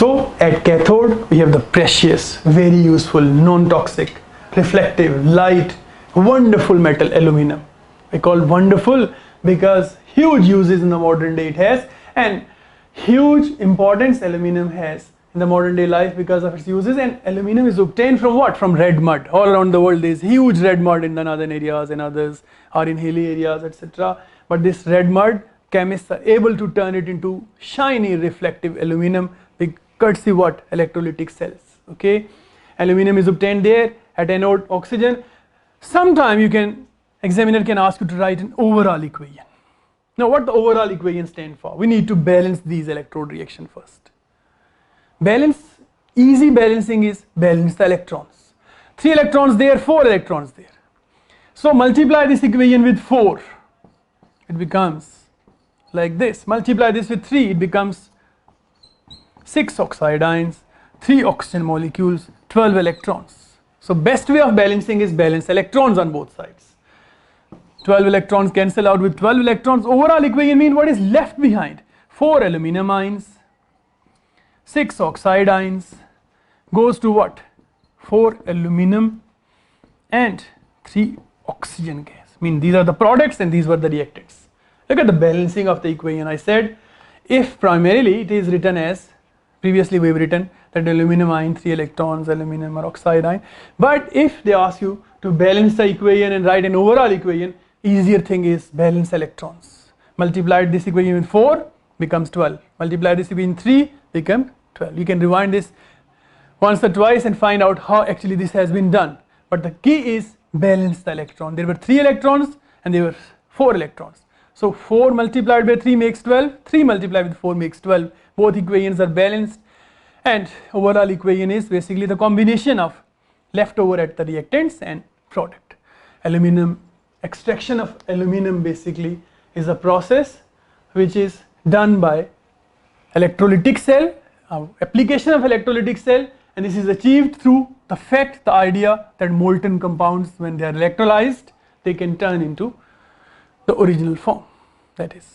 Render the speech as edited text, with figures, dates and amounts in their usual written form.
So at cathode we have the precious, very useful, non-toxic, reflective, light, wonderful metal aluminum. I call wonderful because huge uses in the modern day it has, and huge importance aluminum has in the modern day life because of its uses. And aluminum is obtained from what? From red mud. All around the world there is huge red mud in the northern areas, and others are in hilly areas, etc. But this red mud, chemists are able to turn it into shiny reflective aluminum courtesy what? Electrolytic cells. Okay, aluminum is obtained there. At anode, oxygen. Sometime examiner can ask you to write an overall equation. Now what the overall equation stand for? We need to balance these electrode reaction first. Easy balancing is balance the electrons. 3 electrons there, 4 electrons there. So multiply this equation with 4. It becomes like this. Multiply this with 3. It becomes 6 oxide ions, 3 oxygen molecules, 12 electrons. So best way of balancing is balance electrons on both sides. 12 electrons cancel out with 12 electrons. Overall equation means what is left behind? 4 aluminum ions, 6 oxide ions goes to what? 4 aluminum and 3 oxygen gas. I mean these are the products and these were the reactants. Look at the balancing of the equation. I said if primarily it is written as, previously we have written that aluminum ion 3 electrons, aluminum or oxide ion, but if they ask you to balance the equation and write an overall equation, easier thing is balance electrons. Multiply this equation with 4 becomes 12, multiply this equation 3 become 12. You can rewind this once or twice and find out how actually this has been done, but the key is balance the electron. There were 3 electrons and there were 4 electrons. So 4 multiplied by 3 makes 12, 3 multiplied with 4 makes 12. Both equations are balanced, and overall equation is basically the combination of leftover at the reactants and product. Extraction of aluminum basically is a process which is done by electrolytic cell, application of electrolytic cell, and this is achieved through the idea that molten compounds, when they are electrolyzed, they can turn into the original form. That is